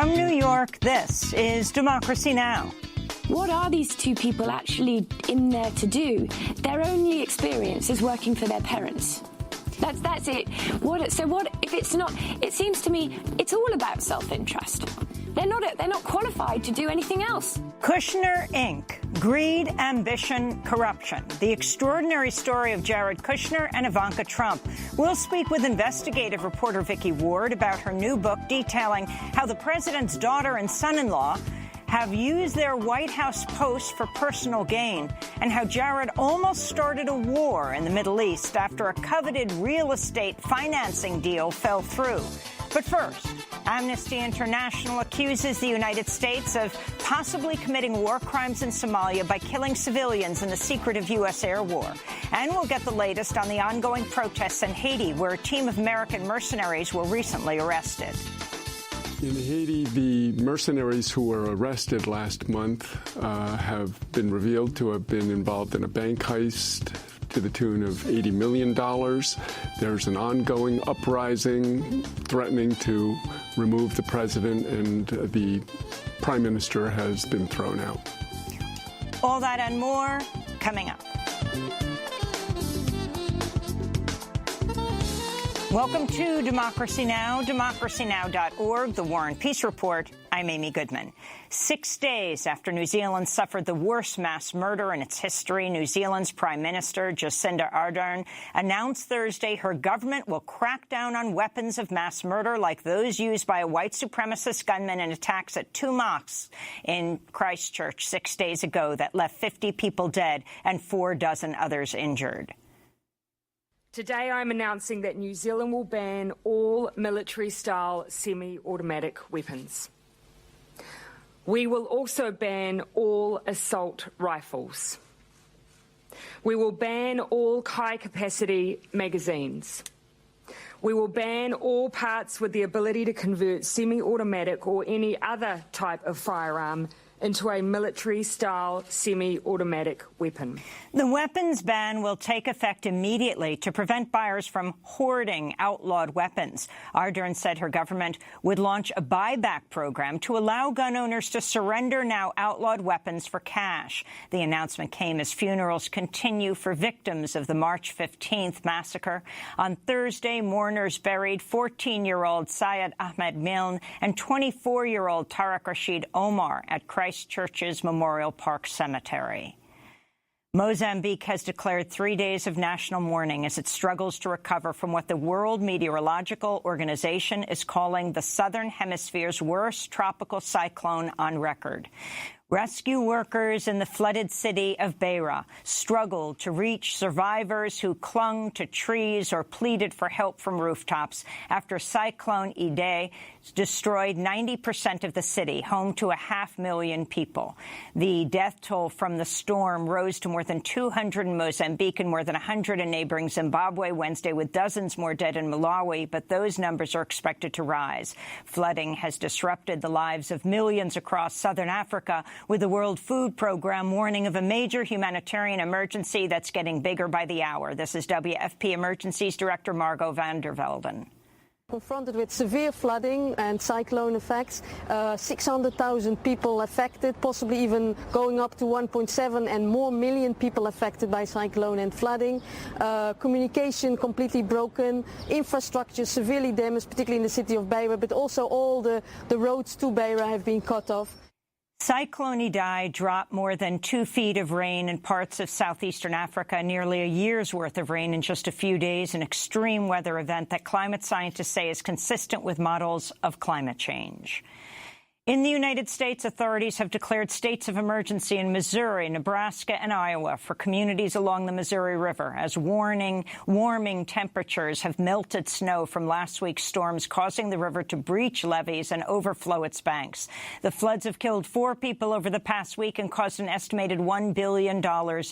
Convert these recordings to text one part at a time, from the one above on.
From New York, this is Democracy Now! What are these two people actually in there to do? Their only experience is working for their parents. That's it. So what if it's not? It seems to me it's all about self-interest. They're not qualified to do anything else. Kushner, Inc. Greed, ambition, corruption. The extraordinary story of Jared Kushner and Ivanka Trump. We'll speak with investigative reporter Vicky Ward about her new book detailing how the president's daughter and son-in-law have used their White House posts for personal gain, and how Jared almost started a war in the Middle East after a coveted real estate financing deal fell through. But first, Amnesty International accuses the United States of possibly committing war crimes in Somalia by killing civilians in the secretive U.S. air war. And we'll get the latest on the ongoing protests in Haiti, where a team of American mercenaries were recently arrested. In Haiti, the mercenaries who were arrested last month have been revealed to have been involved in a bank heist to the tune of $80 million. There's an ongoing uprising threatening to remove the president, and the prime minister has been thrown out. All that and more coming up. Welcome to Democracy Now!, democracynow.org, The War and Peace Report. I'm Amy Goodman. 6 days after New Zealand suffered the worst mass murder in its history, New Zealand's Prime Minister, Jacinda Ardern, announced Thursday her government will crack down on weapons of mass murder like those used by a white supremacist gunman in attacks at 2 mosques in Christchurch 6 days ago that left 50 people dead and 4 dozen others injured. Today I'm announcing that New Zealand will ban all military-style semi-automatic weapons. We will also ban all assault rifles. We will ban all high-capacity magazines. We will ban all parts with the ability to convert semi-automatic or any other type of firearm into a military-style semi-automatic weapon. The weapons ban will take effect immediately to prevent buyers from hoarding outlawed weapons. Ardern said her government would launch a buyback program to allow gun owners to surrender now outlawed weapons for cash. The announcement came as funerals continue for victims of the March 15th massacre. On Thursday, mourners buried 14-year-old Syed Ahmed Milne and 24-year-old Tariq Rashid Omar at Christchurch's Memorial Park Cemetery. Mozambique has declared 3 days of national mourning as it struggles to recover from what the World Meteorological Organization is calling the Southern Hemisphere's worst tropical cyclone on record. Rescue workers in the flooded city of Beira struggled to reach survivors who clung to trees or pleaded for help from rooftops after Cyclone Idai destroyed 90% of the city, home to 500,000 people. The death toll from the storm rose to more than 200 in Mozambique and more than 100 in neighboring Zimbabwe Wednesday, with dozens more dead in Malawi, but those numbers are expected to rise. Flooding has disrupted the lives of millions across southern Africa, with the World Food Program warning of a major humanitarian emergency that's getting bigger by the hour. This is WFP Emergencies Director Margot van der Velden. Confronted with severe flooding and cyclone effects, 600,000 people affected, possibly even going up to 1.7 and more million people affected by cyclone and flooding. Communication completely broken, infrastructure severely damaged, particularly in the city of Beira, but also all the roads to Beira have been cut off. Cyclone Idai dropped more than 2 feet of rain in parts of southeastern Africa, nearly a year's worth of rain in just a few days, an extreme weather event that climate scientists say is consistent with models of climate change. In the United States, authorities have declared states of emergency in Missouri, Nebraska, and Iowa for communities along the Missouri River as warming temperatures have melted snow from last week's storms, causing the river to breach levees and overflow its banks. The floods have killed 4 people over the past week and caused an estimated $1 billion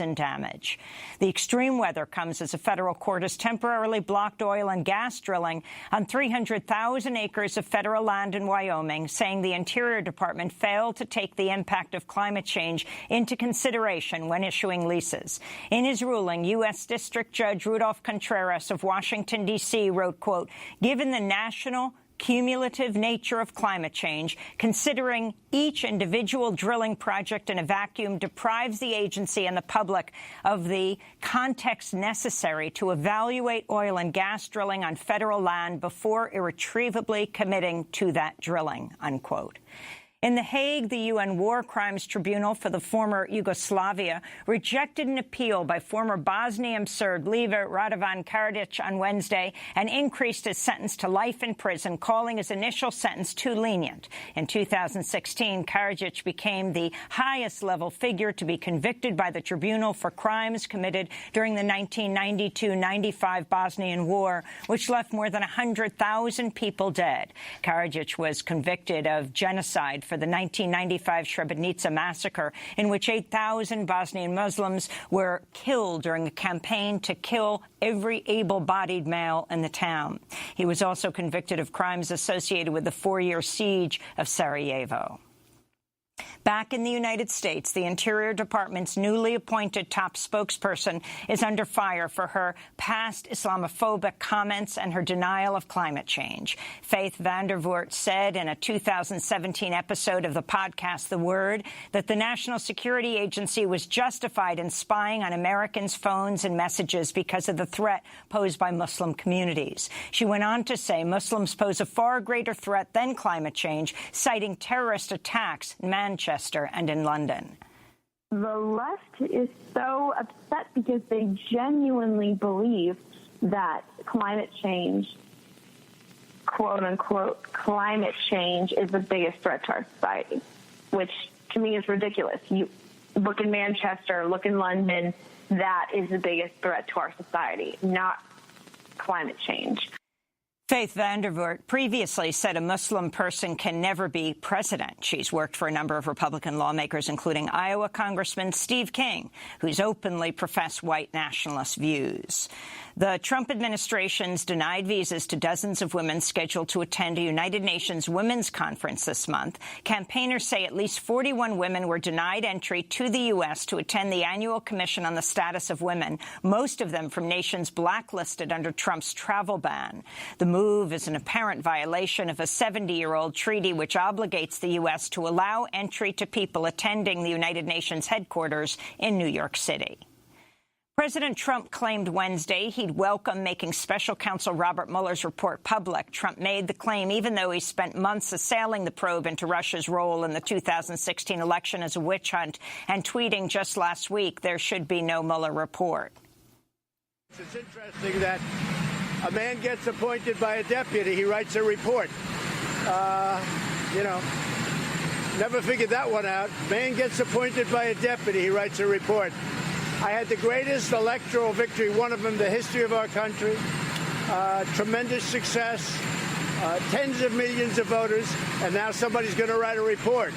in damage. The extreme weather comes as a federal court has temporarily blocked oil and gas drilling on 300,000 acres of federal land in Wyoming, saying the Interior Department failed to take the impact of climate change into consideration when issuing leases. In his ruling, U.S. District Judge Rudolph Contreras of Washington, D.C. wrote, quote, "Given the national cumulative nature of climate change, considering each individual drilling project in a vacuum deprives the agency and the public of the context necessary to evaluate oil and gas drilling on federal land before irretrievably committing to that drilling, unquote. In The Hague, the UN War Crimes Tribunal for the former Yugoslavia rejected an appeal by former Bosnian Serb leader Radovan Karadzic on Wednesday and increased his sentence to life in prison, calling his initial sentence too lenient. In 2016, Karadzic became the highest-level figure to be convicted by the tribunal for crimes committed during the 1992-95 Bosnian War, which left more than 100,000 people dead. Karadzic was convicted of genocide for the 1995 Srebrenica massacre, in which 8,000 Bosnian Muslims were killed during a campaign to kill every able-bodied male in the town. He was also convicted of crimes associated with the 4-year siege of Sarajevo. Back in the United States, the Interior Department's newly appointed top spokesperson is under fire for her past Islamophobic comments and her denial of climate change. Faith Vandervoort said in a 2017 episode of the podcast The Word that the National Security Agency was justified in spying on Americans' phones and messages because of the threat posed by Muslim communities. She went on to say Muslims pose a far greater threat than climate change, citing terrorist attacks in Manchester and in London. The left is so upset because they genuinely believe that climate change, quote unquote, climate change is the biggest threat to our society, which to me is ridiculous. You look in Manchester, look in London, that is the biggest threat to our society, not climate change. Faith Vandervoort previously said a Muslim person can never be president. She's worked for a number of Republican lawmakers, including Iowa Congressman Steve King, who's openly professed white nationalist views. The Trump administration's denied visas to dozens of women scheduled to attend a United Nations Women's Conference this month. Campaigners say at least 41 women were denied entry to the U.S. to attend the annual Commission on the Status of Women, most of them from nations blacklisted under Trump's travel ban. The move is an apparent violation of a 70-year-old treaty which obligates the U.S. to allow entry to people attending the United Nations headquarters in New York City. President Trump claimed Wednesday he'd welcome making special counsel Robert Mueller's report public. Trump made the claim even though he spent months assailing the probe into Russia's role in the 2016 election as a witch hunt and tweeting just last week there should be no Mueller report. It's interesting that a man gets appointed by a deputy, he writes a report. Never figured that one out. Man gets appointed by a deputy, he writes a report. I had the greatest electoral victory, one of them in the history of our country. Tremendous success, tens of millions of voters, and now somebody's going to write a report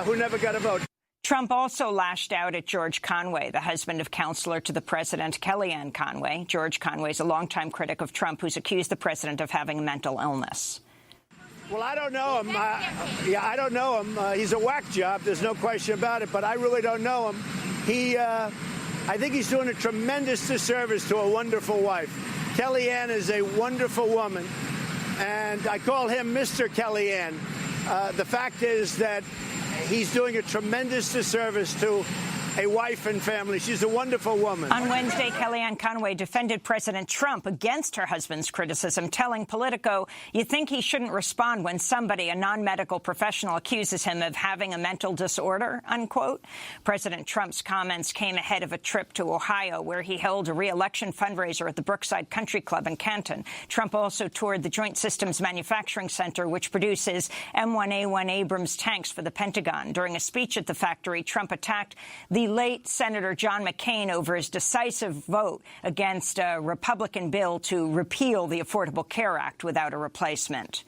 who never got a vote. Trump also lashed out at George Conway, the husband of counselor to the president, Kellyanne Conway. George Conway is a longtime critic of Trump who's accused the president of having a mental illness. Well, I don't know him. I don't know him. He's a whack job. There's no question about it, but I really don't know him. I think he's doing a tremendous disservice to a wonderful wife. Kellyanne is a wonderful woman, and I call him Mr. Kellyanne. The fact is that he's doing a tremendous disservice to a wife and family. She's a wonderful woman. On Wednesday, Kellyanne Conway defended President Trump against her husband's criticism, telling Politico, "You think he shouldn't respond when somebody, a non-medical professional, accuses him of having a mental disorder," unquote. President Trump's comments came ahead of a trip to Ohio, where he held a re-election fundraiser at the Brookside Country Club in Canton. Trump also toured the Joint Systems Manufacturing Center, which produces M1A1 Abrams tanks for the Pentagon. During a speech at the factory, Trump attacked the late Senator John McCain over his decisive vote against a Republican bill to repeal the Affordable Care Act without a replacement.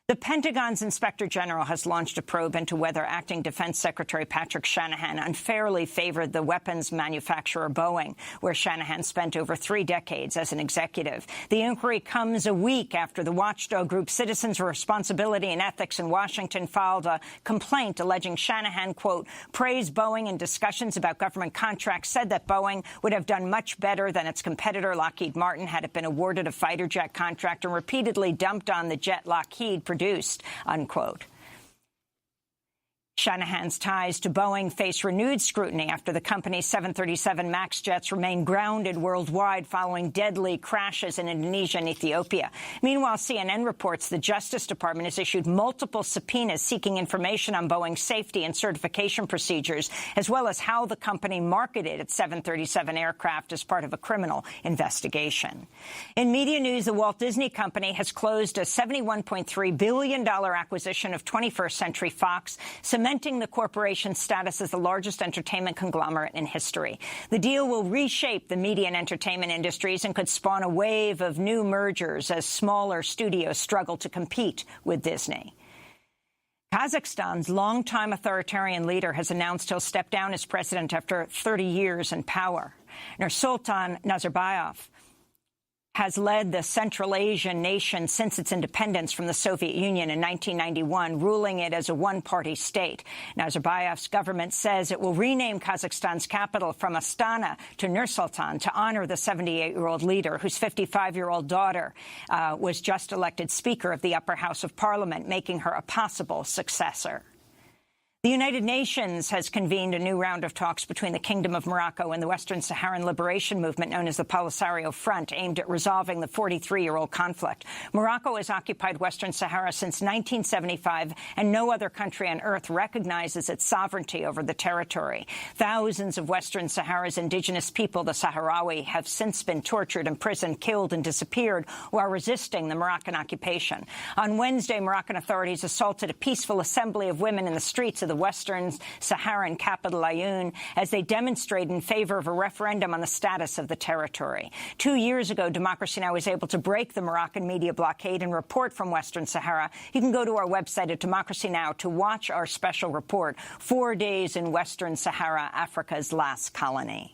The Pentagon's Inspector General has launched a probe into whether Acting Defense Secretary Patrick Shanahan unfairly favored the weapons manufacturer Boeing, where Shanahan spent over 3 decades as an executive. The inquiry comes a week after the watchdog group Citizens for Responsibility and Ethics in Washington filed a complaint alleging Shanahan, quote, praised Boeing in discussions about government contracts, said that Boeing would have done much better than its competitor Lockheed Martin had it been awarded a fighter jet contract, and repeatedly dumped on the jet Lockheed produced, unquote. Shanahan's ties to Boeing face renewed scrutiny after the company's 737 MAX jets remain grounded worldwide following deadly crashes in Indonesia and Ethiopia. Meanwhile, CNN reports the Justice Department has issued multiple subpoenas seeking information on Boeing's safety and certification procedures, as well as how the company marketed its 737 aircraft as part of a criminal investigation. In media news, the Walt Disney Company has closed a $71.3 billion acquisition of 21st Century Fox, cementing the corporation's status as the largest entertainment conglomerate in history. The deal will reshape the media and entertainment industries and could spawn a wave of new mergers as smaller studios struggle to compete with Disney. Kazakhstan's longtime authoritarian leader has announced he'll step down as president after 30 years in power. Nursultan Nazarbayev has led the Central Asian nation since its independence from the Soviet Union in 1991, ruling it as a one-party state. Nazarbayev's government says it will rename Kazakhstan's capital from Astana to Nur-Sultan to honor the 78-year-old leader, whose 55-year-old daughter was just elected Speaker of the Upper House of Parliament, making her a possible successor. The United Nations has convened a new round of talks between the Kingdom of Morocco and the Western Saharan Liberation Movement, known as the Polisario Front, aimed at resolving the 43-year-old conflict. Morocco has occupied Western Sahara since 1975, and no other country on earth recognizes its sovereignty over the territory. Thousands of Western Sahara's indigenous people, the Sahrawi, have since been tortured, imprisoned, killed, and disappeared while resisting the Moroccan occupation. On Wednesday, Moroccan authorities assaulted a peaceful assembly of women in the streets of the Western Saharan capital, Ayoun, as they demonstrated in favor of a referendum on the status of the territory. 2 years ago, Democracy Now! Was able to break the Moroccan media blockade and report from Western Sahara. You can go to our website at Democracy Now! To watch our special report, 4 days in Western Sahara, Africa's last colony.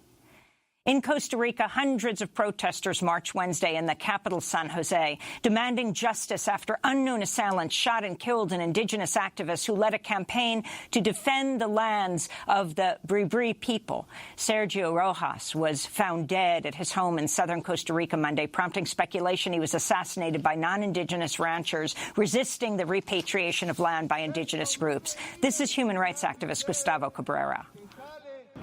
In Costa Rica, hundreds of protesters marched Wednesday in the capital, San Jose, demanding justice after unknown assailants shot and killed an indigenous activist who led a campaign to defend the lands of the Bribri people. Sergio Rojas was found dead at his home in southern Costa Rica Monday, prompting speculation he was assassinated by non-indigenous ranchers resisting the repatriation of land by indigenous groups. This is human rights activist Gustavo Cabrera.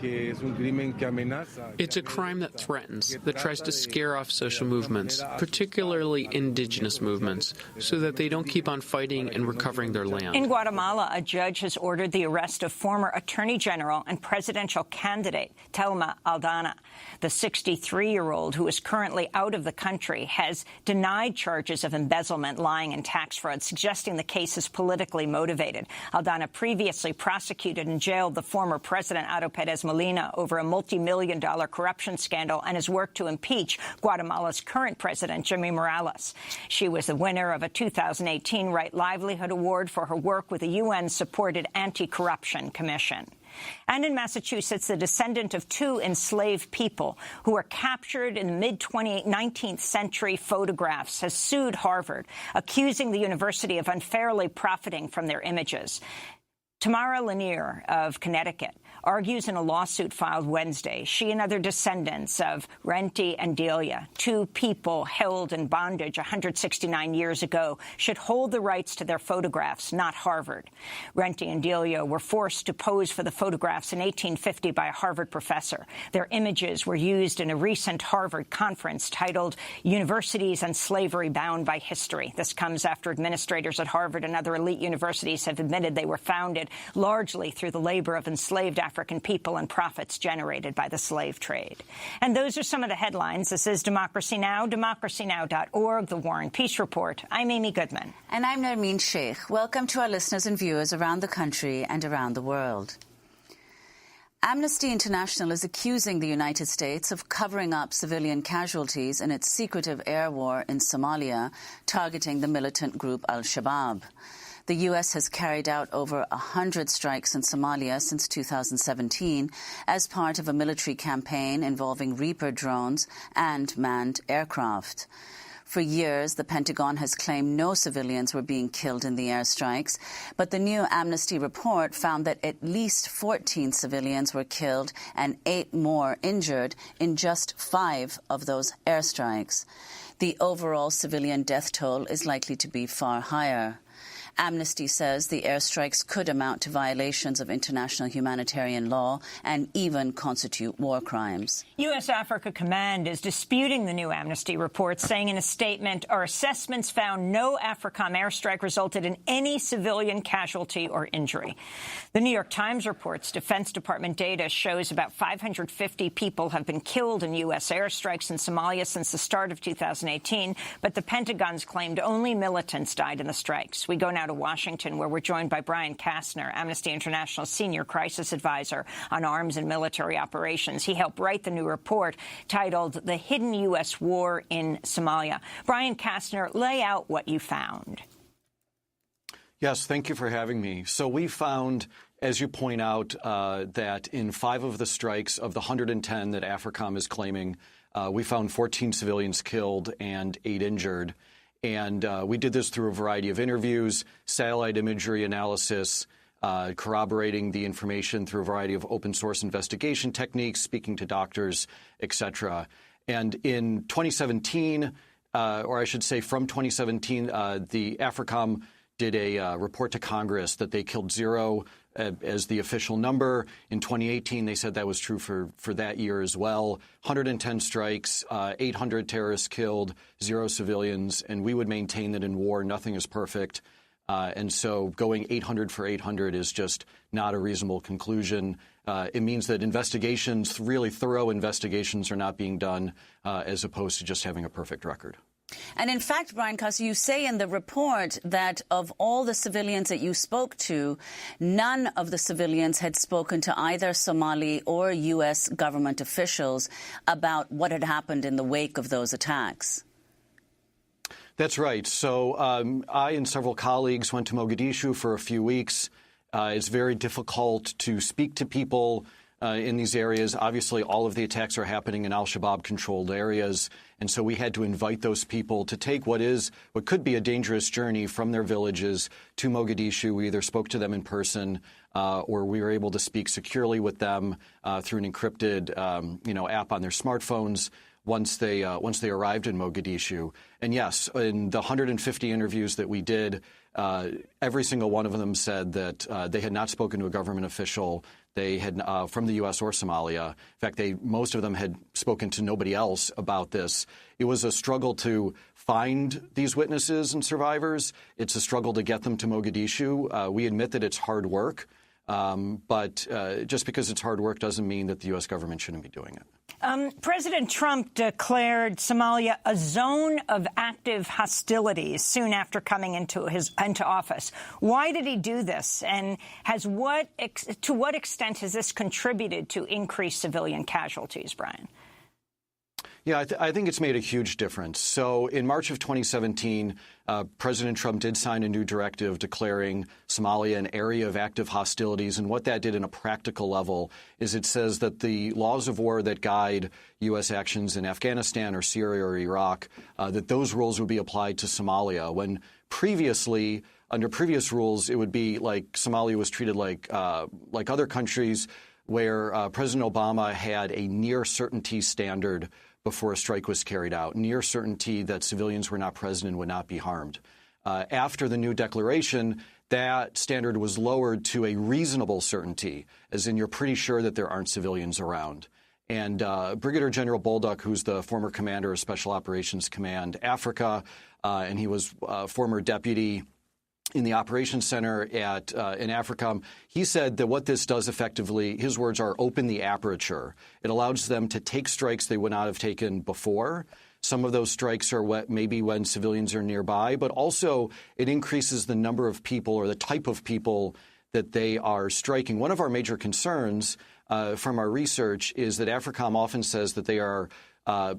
It's a crime that threatens, that tries to scare off social movements, particularly indigenous movements, so that they don't keep on fighting and recovering their land. In Guatemala, a judge has ordered the arrest of former Attorney General and presidential candidate Telma Aldana. The 63-year-old, who is currently out of the country, has denied charges of embezzlement, lying, and tax fraud, suggesting the case is politically motivated. Aldana previously prosecuted and jailed the former president, Otto Perez Molina, over a multi-million-dollar corruption scandal and has worked to impeach Guatemala's current president, Jimmy Morales. She was the winner of a 2018 Right Livelihood Award for her work with the UN-supported Anti-Corruption Commission. And in Massachusetts, the descendant of 2 enslaved people who were captured in the mid-19th century photographs has sued Harvard, accusing the university of unfairly profiting from their images. Tamara Lanier of Connecticut argues in a lawsuit filed Wednesday she and other descendants of Renti and Delia, 2 people held in bondage 169 years ago, should hold the rights to their photographs, not Harvard. Renti and Delia were forced to pose for the photographs in 1850 by a Harvard professor. Their images were used in a recent Harvard conference titled Universities and Slavery Bound by History. This comes after administrators at Harvard and other elite universities have admitted they were founded largely through the labor of enslaved African people and profits generated by the slave trade. And those are some of the headlines. This is Democracy Now!, democracynow.org, The War and Peace Report. I'm Amy Goodman. And I'm Nermeen Sheikh. Welcome to our listeners and viewers around the country and around the world. Amnesty International is accusing the United States of covering up civilian casualties in its secretive air war in Somalia, targeting the militant group al-Shabaab. The U.S. has carried out over 100 strikes in Somalia since 2017 as part of a military campaign involving Reaper drones and manned aircraft. For years, the Pentagon has claimed no civilians were being killed in the airstrikes, but the new Amnesty report found that at least 14 civilians were killed and 8 more injured in just 5 of those airstrikes. The overall civilian death toll is likely to be far higher. Amnesty says the airstrikes could amount to violations of international humanitarian law and even constitute war crimes. U.S. Africa Command is disputing the new Amnesty report, saying in a statement, our assessments found no AFRICOM airstrike resulted in any civilian casualty or injury. The New York Times reports Defense Department data shows about 550 people have been killed in U.S. airstrikes in Somalia since the start of 2018, but the Pentagon's claimed only militants died in the strikes. We go now to Washington, where we're joined by Brian Kastner, Amnesty International Senior Crisis Advisor on Arms and Military Operations. He helped write the new report titled The Hidden U.S. War in Somalia. Brian Kastner, lay out what you found. Yes, thank you for having me. So we found, as you point out, that in 5 of the strikes of the 110 that AFRICOM is claiming, we found 14 civilians killed and 8 injured. And we did this through a variety of interviews, satellite imagery analysis, corroborating the information through a variety of open-source investigation techniques, speaking to doctors, et cetera. And in 2017, or I should say from 2017, the AFRICOM did a report to Congress that they killed 0 as the official number. In 2018, they said that was true for that year as well. 110 strikes, 800 terrorists killed, 0 civilians, and we would maintain that in war, nothing is perfect. And so going 800 for 800 is just not a reasonable conclusion. It means that investigations, really thorough investigations, are not being done as opposed to just having a perfect record. And in fact, Brian Kastner, you say in the report that of all the civilians that you spoke to, none of the civilians had spoken to either Somali or U.S. government officials about what had happened in the wake of those attacks. That's right. So I and several colleagues went to Mogadishu for a few weeks. It's very difficult to speak to people in these areas. Obviously, all of the attacks are happening in al-Shabaab-controlled areas, and so we had to invite those people to take what could be a dangerous journey from their villages to Mogadishu. We either spoke to them in person or we were able to speak securely with them through an encrypted app on their smartphones once they arrived in Mogadishu. And yes, in the 150 interviews that we did, every single one of them said that they had not spoken to a government official. They had from the U.S. or Somalia. In fact, most of them had spoken to nobody else about this. It was a struggle to find these witnesses and survivors. It's a struggle to get them to Mogadishu. We admit that it's hard work, but just because it's hard work doesn't mean that the U.S. government shouldn't be doing it. President Trump declared Somalia a zone of active hostilities soon after coming into office. Why did he do this? And to what extent has this contributed to increased civilian casualties, Brian? Yeah, I think it's made a huge difference. So in March of 2017, President Trump did sign a new directive declaring Somalia an area of active hostilities. And what that did in a practical level is it says that the laws of war that guide U.S. actions in Afghanistan or Syria or Iraq, that those rules would be applied to Somalia, when previously, under previous rules, it would be like Somalia was treated like other countries where President Obama had a near certainty standard before a strike was carried out, near certainty that civilians were not present and would not be harmed. After the new declaration, that standard was lowered to a reasonable certainty, as in you're pretty sure that there aren't civilians around. And Brigadier General Bolduc, who's the former commander of Special Operations Command Africa, and he was former deputy in the Operations Center in AFRICOM, he said that what this does effectively, his words are, open the aperture. It allows them to take strikes they would not have taken before. Some of those strikes are maybe when civilians are nearby, but also it increases the number of people or the type of people that they are striking. One of our major concerns from our research is that AFRICOM often says that they are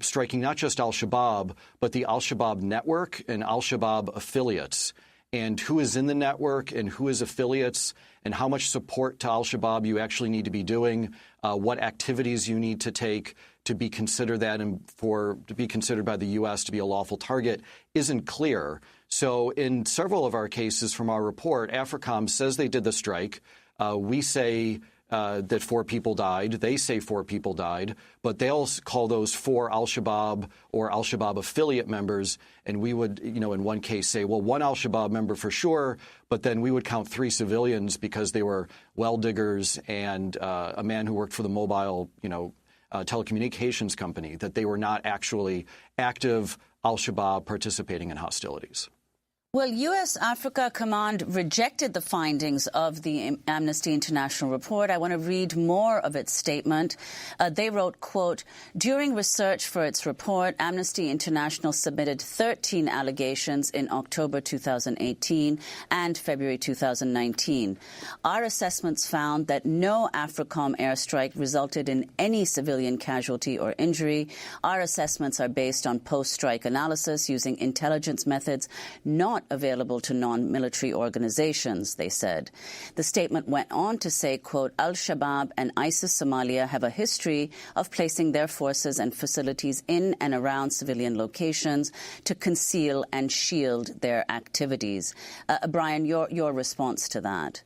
striking not just al-Shabaab, but the al-Shabaab network and al-Shabaab affiliates. And who is in the network and who is affiliates and how much support to al-Shabaab you actually need to be doing, what activities you need to take to be considered that and to be considered by the U.S. to be a lawful target isn't clear. So in several of our cases from our report, AFRICOM says they did the strike. We say that 4 people died. They say 4 people died, but they'll call those 4 al-Shabaab or al-Shabaab affiliate members. And we would, in one case say, well, 1 al-Shabaab member for sure, but then we would count 3 civilians because they were well diggers and a man who worked for the mobile, telecommunications company, that they were not actually active al-Shabaab participating in hostilities. Well, U.S. Africa Command rejected the findings of the Amnesty International report. I want to read more of its statement. They wrote, quote, during research for its report, Amnesty International submitted 13 allegations in October 2018 and February 2019. Our assessments found that no AFRICOM airstrike resulted in any civilian casualty or injury. Our assessments are based on post-strike analysis using intelligence methods not available to non-military organizations, they said. The statement went on to say, quote, al-Shabaab and ISIS Somalia have a history of placing their forces and facilities in and around civilian locations to conceal and shield their activities. Brian, your response to that?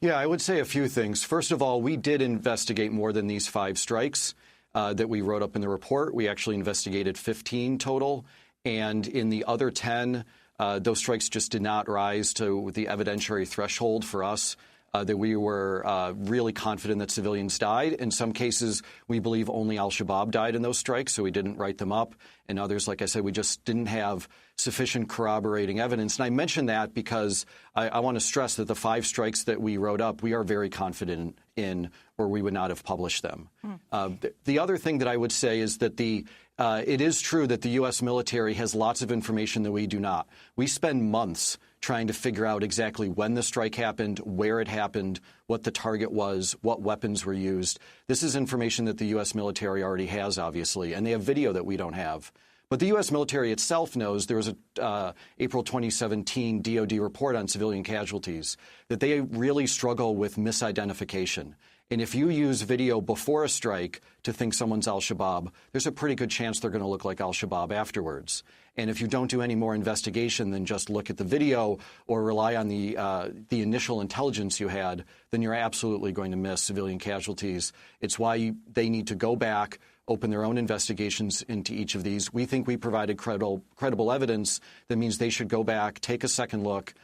Yeah, I would say a few things. First of all, we did investigate more than these 5 strikes that we wrote up in the report. We actually investigated 15 total. And in the other 10, those strikes just did not rise to the evidentiary threshold for us that we were really confident that civilians died. In some cases, we believe only al-Shabaab died in those strikes, so we didn't write them up. In others, like I said, we just didn't have sufficient corroborating evidence. And I mention that because I want to stress that the 5 strikes that we wrote up, we are very confident in, or we would not have published them. The other thing that I would say is that it is true that the U.S. military has lots of information that we do not. We spend months trying to figure out exactly when the strike happened, where it happened, what the target was, what weapons were used. This is information that the U.S. military already has, obviously, and they have video that we don't have. But the U.S. military itself knows. There was an April 2017 DOD report on civilian casualties that they really struggle with misidentification. And if you use video before a strike to think someone's al-Shabaab, there's a pretty good chance they're going to look like al-Shabaab afterwards. And if you don't do any more investigation than just look at the video or rely on the initial intelligence you had, then you're absolutely going to miss civilian casualties. It's why they need to go back, open their own investigations into each of these. We think we provided credible evidence. That means they should go back, take a second look,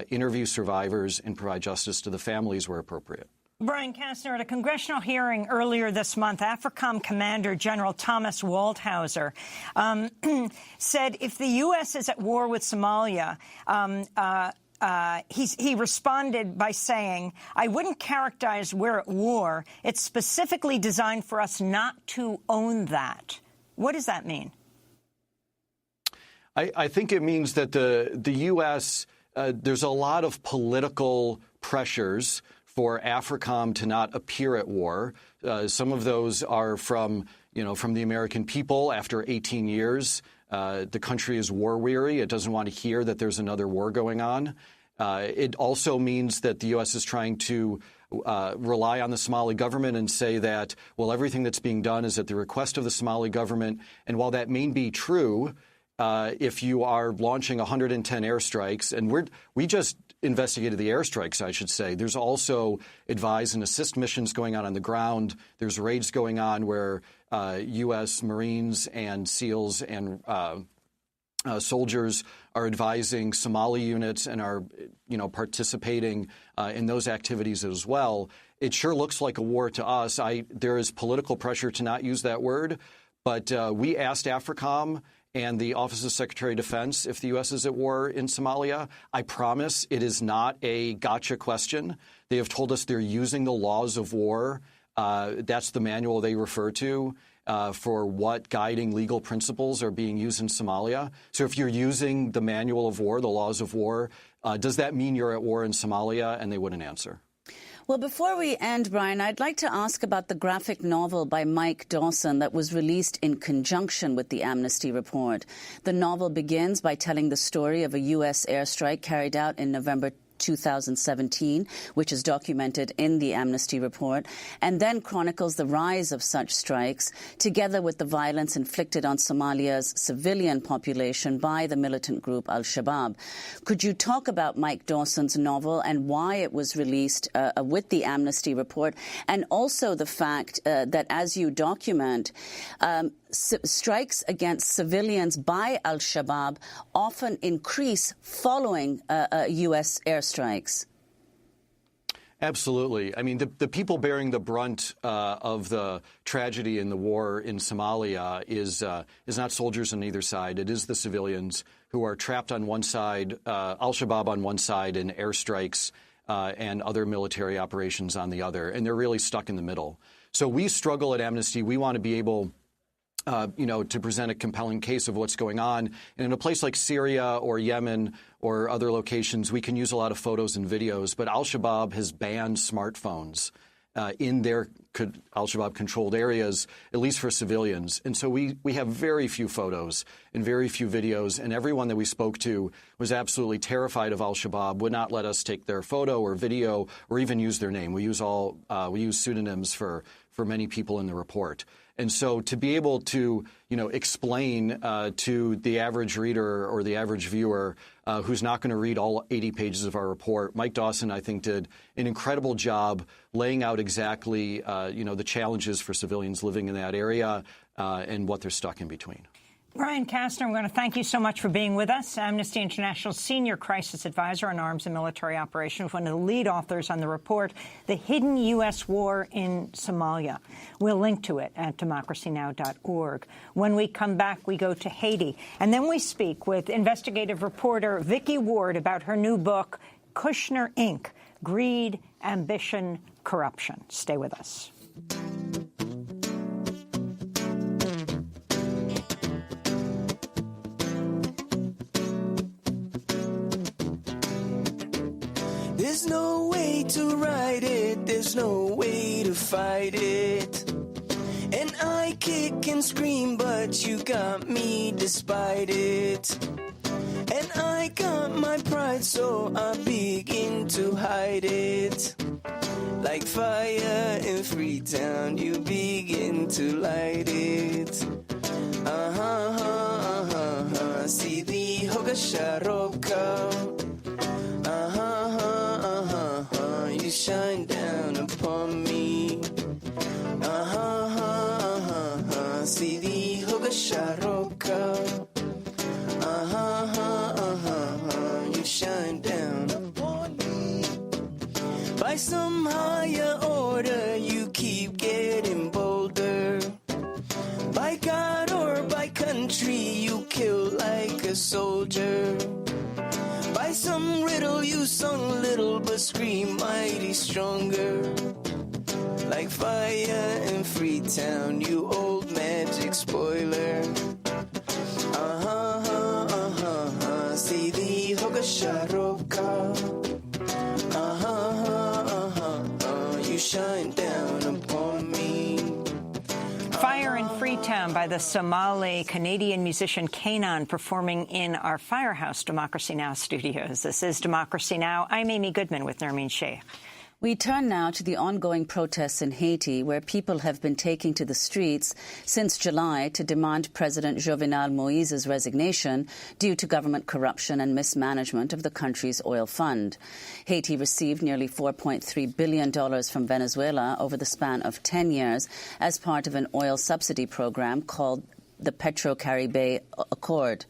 interview survivors, and provide justice to the families where appropriate. Brian Kastner, at a congressional hearing earlier this month, AFRICOM Commander General Thomas Waldhauser said if the U.S. is at war with Somalia, he responded by saying, I wouldn't characterize we're at war. It's specifically designed for us not to own that. What does that mean? I think it means that the U.S., there's a lot of political pressures for AFRICOM to not appear at war. Some of those are from the American people after 18 years. The country is war-weary. It doesn't want to hear that there's another war going on. It also means that the U.S. is trying to rely on the Somali government and say that, well, everything that's being done is at the request of the Somali government. And while that may be true, if you are launching 110 airstrikes, and we just investigated the airstrikes, I should say. There's also advise and assist missions going on the ground. There's raids going on where U.S. Marines and SEALs and soldiers are advising Somali units and are, participating in those activities as well. It sure looks like a war to us. There is political pressure to not use that word, but we asked AFRICOM and the Office of Secretary of Defense if the U.S. is at war in Somalia. I promise it is not a gotcha question. They have told us they're using the laws of war. That's the manual they refer to for what guiding legal principles are being used in Somalia. So if you're using the manual of war, the laws of war, Does that mean you're at war in Somalia? And they wouldn't answer. Well, before we end, Brian, I'd like to ask about the graphic novel by Mike Dawson that was released in conjunction with the Amnesty report. The novel begins by telling the story of a U.S. airstrike carried out in November 2017, which is documented in the Amnesty report, and then chronicles the rise of such strikes, together with the violence inflicted on Somalia's civilian population by the militant group Al-Shabaab. Could you talk about Mike Dawson's novel and why it was released with the Amnesty report, and also the fact that, as you document, strikes against civilians by Al-Shabaab often increase following U.S. airstrikes? Absolutely. I mean, the people bearing the brunt of the tragedy in the war in Somalia is not soldiers on either side. It is the civilians who are trapped on one side, Al-Shabaab on one side, and airstrikes and other military operations on the other. And they're really stuck in the middle. So we struggle at Amnesty. We want to be able to present a compelling case of what's going on. And in a place like Syria or Yemen or other locations, we can use a lot of photos and videos. But Al-Shabaab has banned smartphones in their Al-Shabaab-controlled areas, at least for civilians. And so we have very few photos and very few videos. And everyone that we spoke to was absolutely terrified of Al-Shabaab, would not let us take their photo or video or even use their name. We use pseudonyms for many people in the report. And so to be able to, explain to the average reader or the average viewer who's not going to read all 80 pages of our report, Mike Dawson, I think, did an incredible job laying out exactly, the challenges for civilians living in that area and what they're stuck in between. Brian Kastner, I'm going to thank you so much for being with us. Amnesty International Senior Crisis Advisor on Arms and Military Operations, one of the lead authors on the report, The Hidden U.S. War in Somalia. We'll link to it at democracynow.org. When we come back, we go to Haiti. And then we speak with investigative reporter Vicky Ward about her new book, Kushner, Inc., Greed, Ambition, Corruption. Stay with us. There's no way to ride it, there's no way to fight it. And I kick and scream, but you got me despite it. And I got my pride, so I begin to hide it. Like fire in Freetown, you begin to light it. See the hoga sharoka. You shine down upon me. See the hoga sharoka. You shine down upon me. By some higher order, you keep getting bolder. By God or by country, you kill like a soldier. By some riddle you sung little but scream mighty stronger. Like fire in Freetown, you old magic spoiler. See the hoga sharoka. You shine down upon me. Fire in Freetown by the Somali-Canadian musician Kanan, performing in our Firehouse Democracy Now! Studios. This is Democracy Now! I'm Amy Goodman with Nermeen Sheikh. We turn now to the ongoing protests in Haiti, where people have been taking to the streets since July to demand President Jovenel Moise's resignation due to government corruption and mismanagement of the country's oil fund. Haiti received nearly $4.3 billion from Venezuela over the span of 10 years as part of an oil subsidy program called the Petro-Caribe Accord.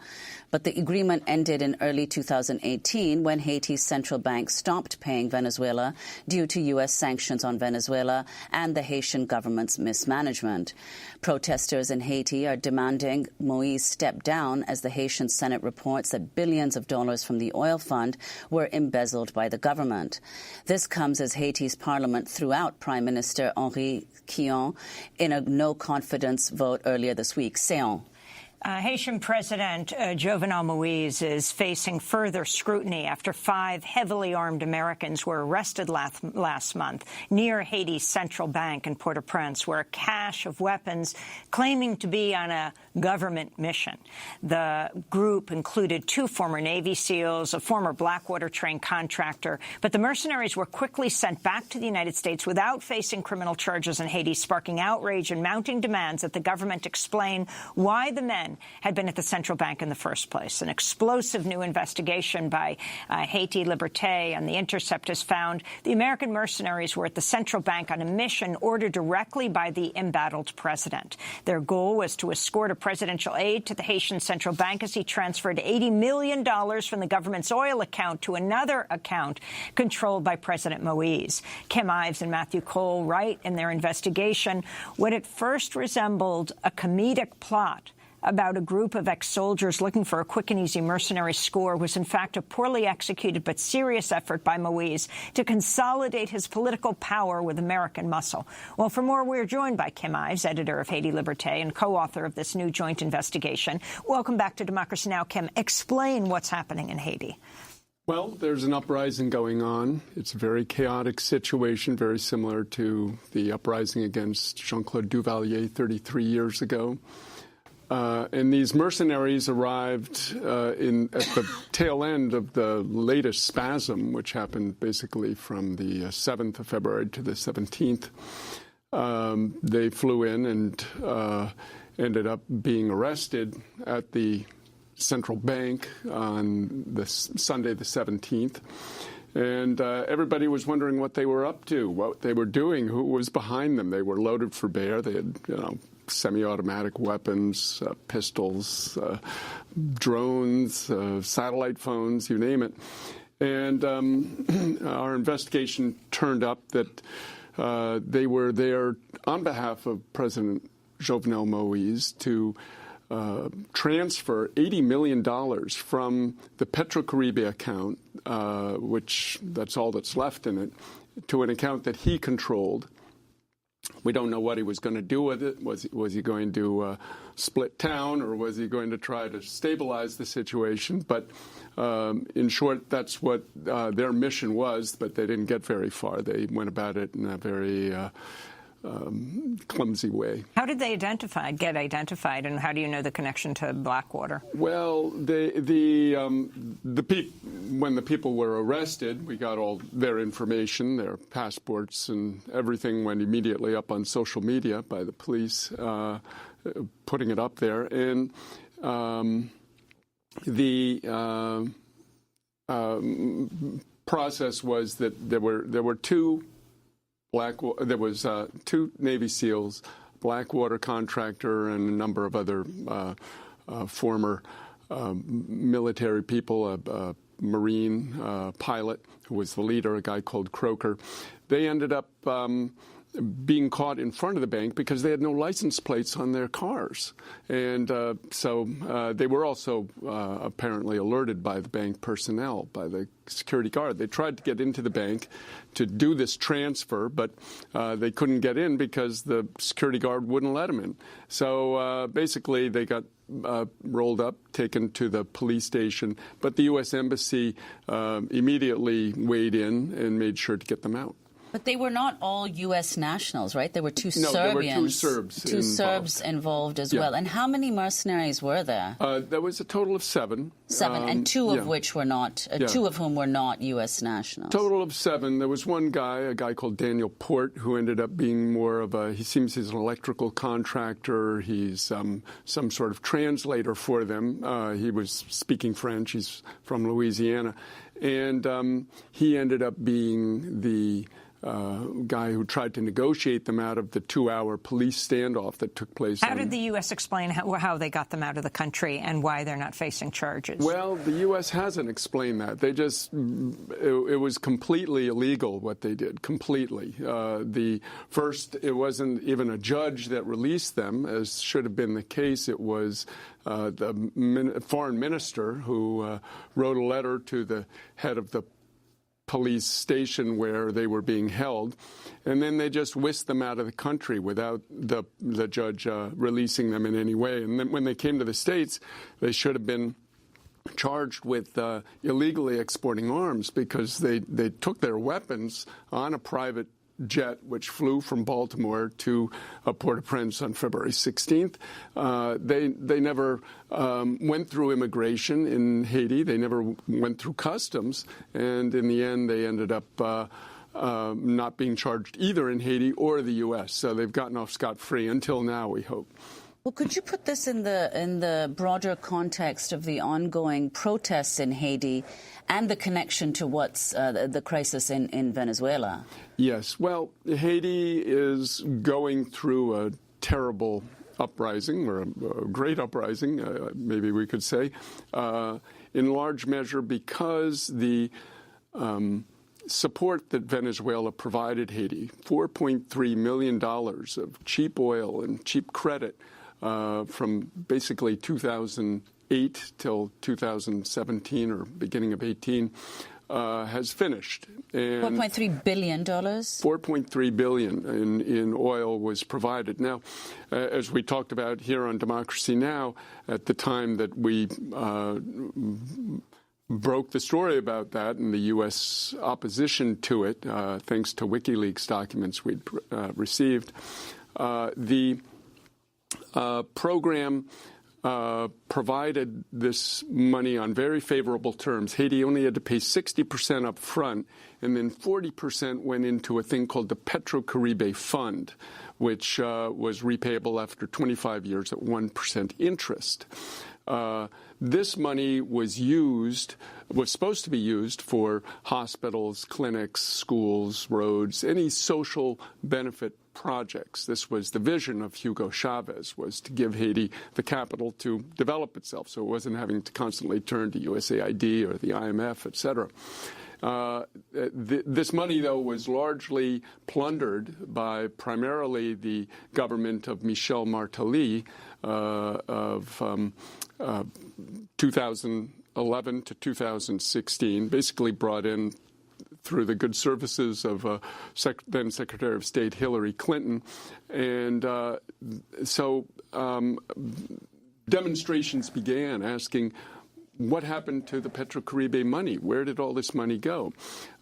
But the agreement ended in early 2018 when Haiti's central bank stopped paying Venezuela due to U.S. sanctions on Venezuela and the Haitian government's mismanagement. Protesters in Haiti are demanding Moise step down as the Haitian Senate reports that billions of dollars from the oil fund were embezzled by the government. This comes as Haiti's parliament threw out Prime Minister Henri Quillon in a no-confidence vote earlier this week. Seon. Haitian President Jovenel Moïse is facing further scrutiny after 5 heavily armed Americans were arrested last month near Haiti's central bank in Port-au-Prince, where a cache of weapons claiming to be on a government mission. The group included 2 former Navy SEALs, a former Blackwater train contractor, but the mercenaries were quickly sent back to the United States without facing criminal charges in Haiti, sparking outrage and mounting demands that the government explain why the men had been at the central bank in the first place. An explosive new investigation by Haiti Liberté and The Intercept has found the American mercenaries were at the central bank on a mission ordered directly by the embattled president. Their goal was to escort a presidential aide to the Haitian central bank as he transferred $80 million from the government's oil account to another account controlled by President Moïse. Kim Ives and Matthew Cole write in their investigation what at first resembled a comedic plot about a group of ex-soldiers looking for a quick and easy mercenary score was in fact a poorly executed but serious effort by Moïse to consolidate his political power with American muscle. Well, for more, we're joined by Kim Ives, editor of Haiti Liberté and co-author of this new joint investigation. Welcome back to Democracy Now! Kim, explain what's happening in Haiti. Well, there's an uprising going on. It's a very chaotic situation, very similar to the uprising against Jean-Claude Duvalier 33 years ago. And these mercenaries arrived at the tail end of the latest spasm, which happened basically from the 7th of February to the 17th. They flew in and ended up being arrested at the central bank on the Sunday the 17th. And everybody was wondering what they were up to, what they were doing, who was behind them. They were loaded for bear. They had, semi-automatic weapons, pistols, drones, satellite phones, you name it. And our investigation turned up that they were there on behalf of President Jovenel Moïse to transfer $80 million from the Petrocaribe account, which that's all that's left in it, to an account that he controlled. We don't know what he was going to do with it. Was he going to split town, or was he going to try to stabilize the situation? But in short, that's what their mission was, but they didn't get very far. They went about it in a very clumsy way. How did they get identified, and how do you know the connection to Blackwater? Well, when the people were arrested, we got all their information, their passports, and everything went immediately up on social media by the police, putting it up there. And the process was that there were two Navy SEALs, Blackwater contractor, and a number of other former military people, a Marine pilot who was the leader, a guy called Croker. They ended up being caught in front of the bank because they had no license plates on their cars. And so they were also apparently alerted by the bank personnel, by the security guard. They tried to get into the bank to do this transfer, but they couldn't get in because the security guard wouldn't let them in. So basically they got rolled up, taken to the police station, but the U.S. Embassy immediately weighed in and made sure to get them out. But they were not all U.S. nationals, right? There were two Serbians. No, there were two Serbs. Two Serbs involved as well. And how many mercenaries were there? There was a total of 7. 7, and two of which were not, 2 of whom were not U.S. nationals. Total of 7. There was one guy, a guy called Daniel Port, who ended up being more of he seems he's an electrical contractor. He's some sort of translator for them. He was speaking French. He's from Louisiana. And he ended up being the guy who tried to negotiate them out of the 2-hour police standoff that took place. How did the U.S. explain how they got them out of the country and why they're not facing charges? Well, the U.S. hasn't explained that. They just, it was completely illegal what they did, completely. It wasn't even a judge that released them, as should have been the case. It was the foreign minister who wrote a letter to the head of the police station where they were being held. And then they just whisked them out of the country without the judge releasing them in any way. And then when they came to the States, they should have been charged with illegally exporting arms because they took their weapons on a private jet which flew from Baltimore to Port-au-Prince on February 16th. They never went through immigration in Haiti. They never went through customs. And in the end, they ended up not being charged either in Haiti or the U.S. So they've gotten off scot-free until now, we hope. Well, could you put this in the broader context of the ongoing protests in Haiti and the connection to what's the crisis in Venezuela? Yes. Well, Haiti is going through a terrible uprising, or a great uprising, maybe we could say, in large measure because the support that Venezuela provided Haiti, $4.3 million of cheap oil and cheap credit, from basically 2008 till 2017 or beginning of 18, has finished. And $4.3 billion? $4.3 billion in oil was provided. Now, as we talked about here on Democracy Now!, at the time that we broke the story about that and the U.S. opposition to it, thanks to WikiLeaks documents we'd received, the program provided this money on very favorable terms. Haiti only had to pay 60% up front, and then 40% went into a thing called the Petro-Caribe Fund, which was repayable after 25 years at 1% interest. This money was supposed to be used for hospitals, clinics, schools, roads, any social benefit projects. This was the vision of Hugo Chavez, was to give Haiti the capital to develop itself, so it wasn't having to constantly turn to USAID or the IMF, et cetera. This money, though, was largely plundered by primarily the government of Michel Martelly of 2011 to 2016, basically brought in through the good services of then Secretary of State Hillary Clinton. And so demonstrations began asking, what happened to the Petro-Caribe money? Where did all this money go?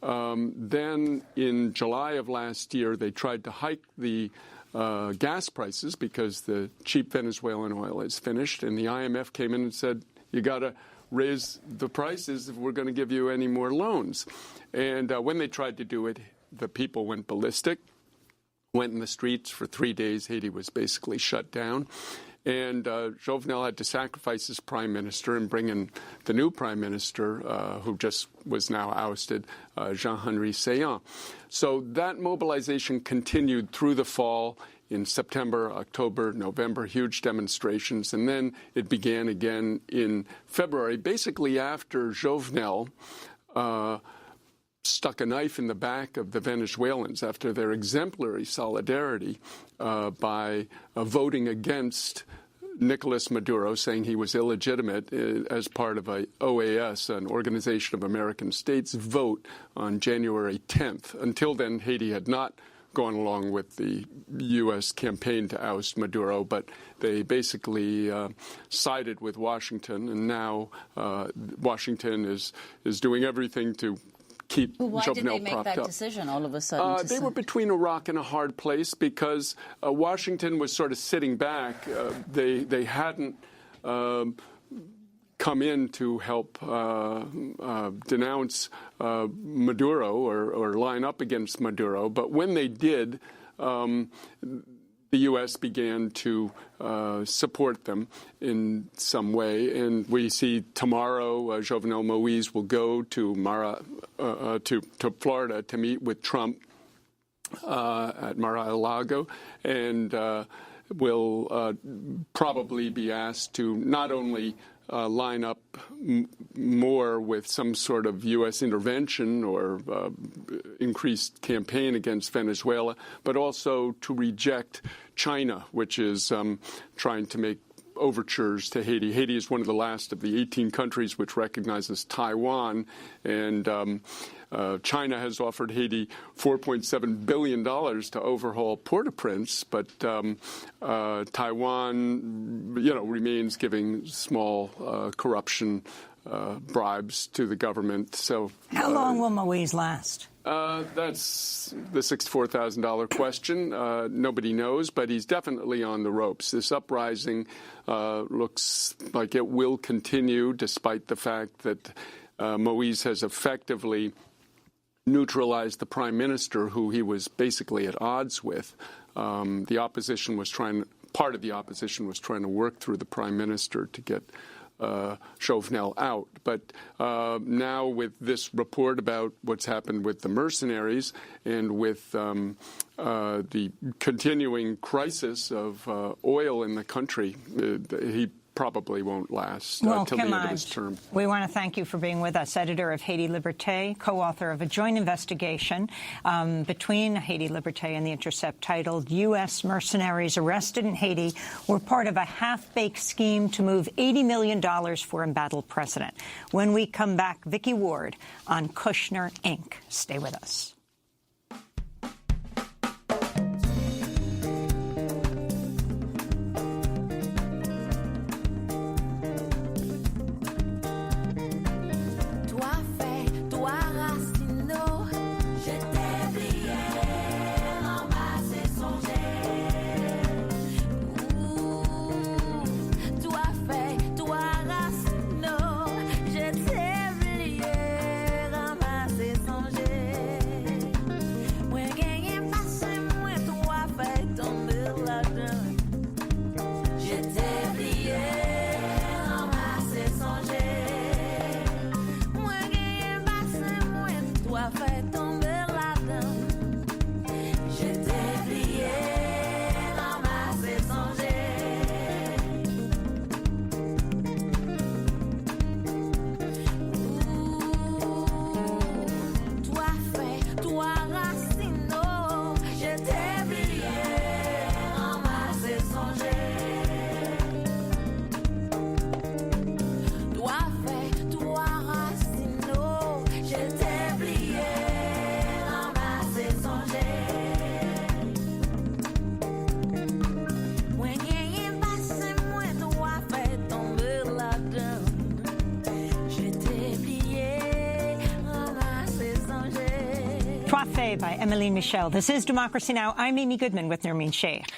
Then in July of last year, they tried to hike the gas prices because the cheap Venezuelan oil is finished. And the IMF came in and said, you got to raise the prices if we're going to give you any more loans. And when they tried to do it, the people went ballistic, went in the streets for 3 days. Haiti was basically shut down. And Jovenel had to sacrifice his prime minister and bring in the new prime minister, who just was now ousted, Jean-Henri Seillant. So that mobilization continued through the fall. In September, October, November, huge demonstrations. And then it began again in February, basically after Jovenel stuck a knife in the back of the Venezuelans after their exemplary solidarity by voting against Nicolas Maduro, saying he was illegitimate as part of a OAS, an Organization of American States, vote on January 10th. Until then, Haiti had not gone along with the U.S. campaign to oust Maduro, but they basically sided with Washington, and now Washington is doing everything to keep Jovenel propped up. Why did they make that decision all of a sudden? They were between a rock and a hard place because Washington was sort of sitting back. They hadn't come in to help denounce Maduro or line up against Maduro. But when they did, the U.S. began to support them in some way. And we see tomorrow Jovenel Moïse will go to Florida to meet with Trump at Mar-a-Lago, and will probably be asked to not only line up more with some sort of U.S. intervention or increased campaign against Venezuela, but also to reject China, which is trying to make overtures to Haiti. Haiti is one of the last of the 18 countries which recognizes Taiwan, and China has offered Haiti $4.7 billion to overhaul Port-au-Prince, but Taiwan, remains giving small corruption bribes to the government. So, how long will Moise last? That's the $64,000 question. Nobody knows, but he's definitely on the ropes. This uprising looks like it will continue, despite the fact that Moise has effectively neutralized the prime minister, who he was basically at odds with. Part of the opposition was trying to work through the prime minister to get Chauvenel out. But now with this report about what's happened with the mercenaries and with the continuing crisis of oil in the country, he probably won't last till the end of his term. We want to thank you for being with us, editor of Haiti Liberté, co-author of a joint investigation between Haiti Liberté and The Intercept titled U.S. Mercenaries Arrested in Haiti Were Part of a Half-Baked Scheme to Move $80 million for Embattled President. When we come back, Vicky Ward on Kushner, Inc. Stay with us. By Emily Michel. This is Democracy Now! I'm Amy Goodman with Nermeen Sheikh.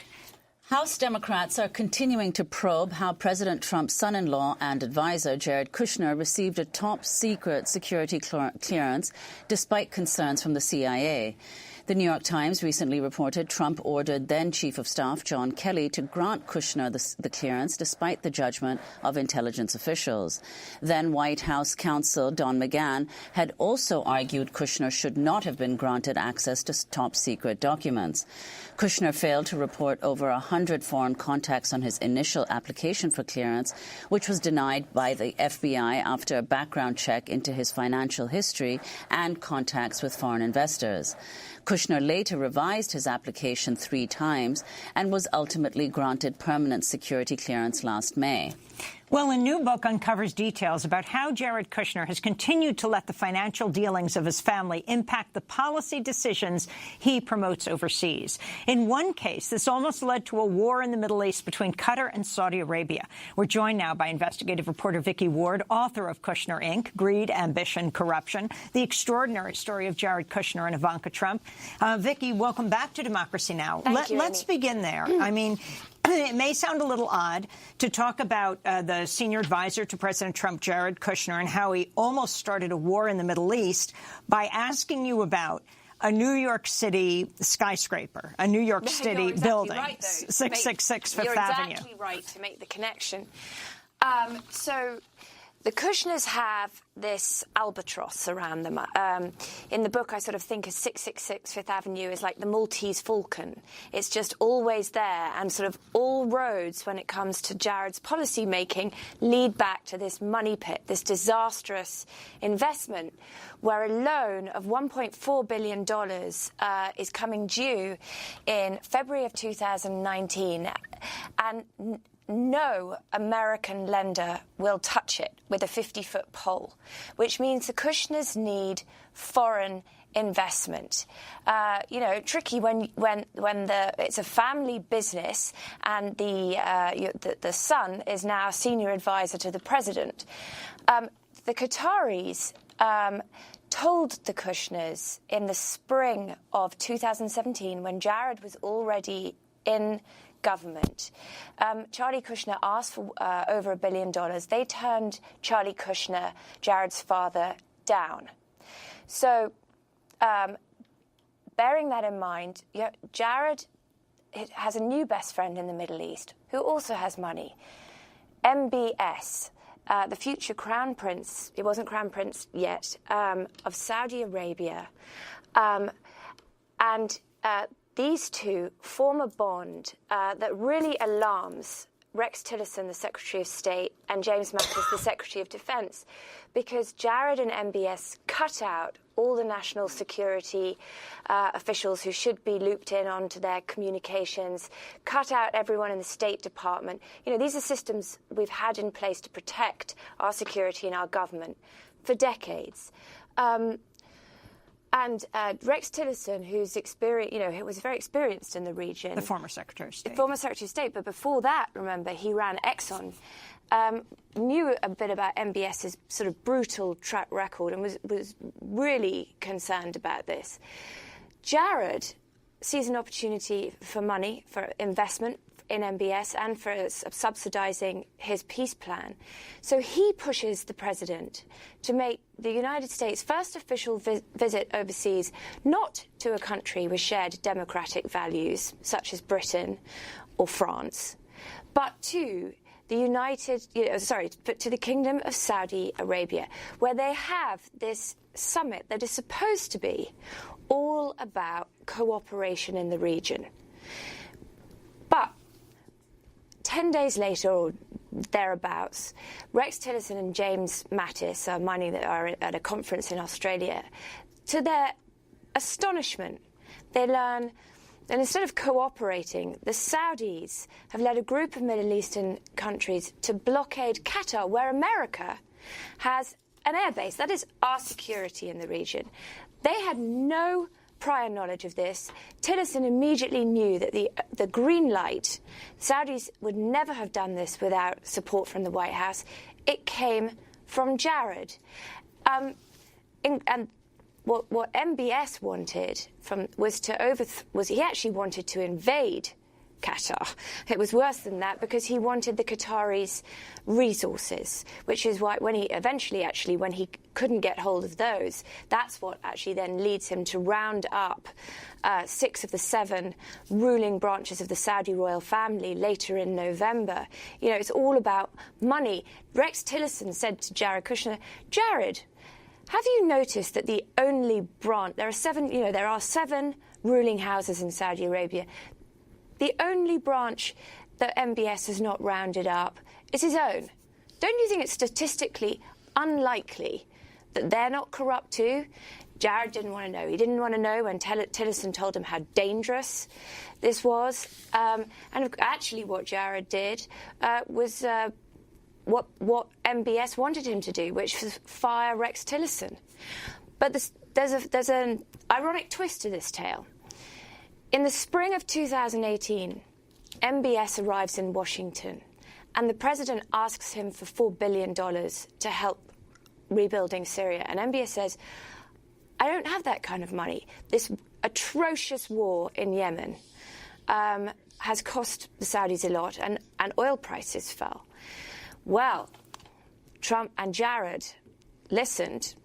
House Democrats are continuing to probe how President Trump's son-in-law and advisor, Jared Kushner, received a top-secret security clearance despite concerns from the CIA. The New York Times recently reported Trump ordered then-Chief of Staff John Kelly to grant Kushner the clearance despite the judgment of intelligence officials. Then White House counsel Don McGahn had also argued Kushner should not have been granted access to top-secret documents. Kushner failed to report over 100 foreign contacts on his initial application for clearance, which was denied by the FBI after a background check into his financial history and contacts with foreign investors. Kushner later revised his application 3 times and was ultimately granted permanent security clearance last May. Well, a new book uncovers details about how Jared Kushner has continued to let the financial dealings of his family impact the policy decisions he promotes overseas. In one case, this almost led to a war in the Middle East between Qatar and Saudi Arabia. We're joined now by investigative reporter Vicky Ward, author of Kushner, Inc., Greed, Ambition, Corruption, The Extraordinary Story of Jared Kushner and Ivanka Trump. Vicky, welcome back to Democracy Now! Let's begin there. I mean, it may sound a little odd to talk about the senior advisor to President Trump, Jared Kushner, and how he almost started a war in the Middle East by asking you about a New York City skyscraper, a New York City building, right, 666 Fifth Avenue. You're exactly right to make the connection. So the Kushners have this albatross around them. In the book, I sort of think of 666 Fifth Avenue as like the Maltese Falcon. It's just always there, and sort of all roads, when it comes to Jared's policy making, lead back to this money pit, this disastrous investment, where a loan of $1.4 billion is coming due in February of 2019. And no American lender will touch it with a 50-foot pole, which means the Kushners need foreign investment. Tricky when it's a family business and the son is now senior advisor to the president. The Qataris told the Kushners in the spring of 2017, when Jared was already in government. Charlie Kushner asked for over $1 billion. They turned Charlie Kushner, Jared's father, down. So, bearing that in mind, Jared has a new best friend in the Middle East who also has money. MBS, the future crown prince, he wasn't crown prince yet, of Saudi Arabia. These two form a bond that really alarms Rex Tillerson, the Secretary of State, and James Mattis, the Secretary of Defense, because Jared and MBS cut out all the national security officials who should be looped in onto their communications, cut out everyone in the State Department. These are systems we've had in place to protect our security and our government for decades. And Rex Tillerson, who's who was very experienced in the region. The former Secretary of State. Former Secretary of State. But before that, remember, he ran Exxon, knew a bit about MBS's sort of brutal track record and was really concerned about this. Jared sees an opportunity for money, for investment in MBS and for subsidizing his peace plan. So he pushes the president to make the United States' first official visit overseas, not to a country with shared democratic values, such as Britain or France, but to the to the Kingdom of Saudi Arabia, where they have this summit that is supposed to be all about cooperation in the region. But 10 days later, or thereabouts, Rex Tillerson and James Mattis are at a conference in Australia. To their astonishment, they learn that instead of cooperating, the Saudis have led a group of Middle Eastern countries to blockade Qatar, where America has an airbase. That is our security in the region. They had no prior knowledge of this. Tillerson immediately knew that the green light, Saudis would never have done this without support from the White House. It came from Jared. And what MBS wanted was he actually wanted to invade Qatar. It was worse than that because he wanted the Qataris' resources, which is why when he couldn't get hold of those, that's what actually then leads him to round up 6 of the 7 ruling branches of the Saudi royal family later in November. It's all about money. Rex Tillerson said to Jared Kushner, Jared, have you noticed that the only branch, there are 7 ruling houses in Saudi Arabia, the only branch that MBS has not rounded up is his own. Don't you think it's statistically unlikely that they're not corrupt too? Jared didn't want to know. He didn't want to know when Tillerson told him how dangerous this was. And actually what Jared did was what MBS wanted him to do, which was fire Rex Tillerson. But there's an ironic twist to this tale. In the spring of 2018, MBS arrives in Washington, and the president asks him for $4 billion to help rebuilding Syria. And MBS says, I don't have that kind of money. This atrocious war in Yemen has cost the Saudis a lot, and oil prices fell. Well, Trump and Jared listened.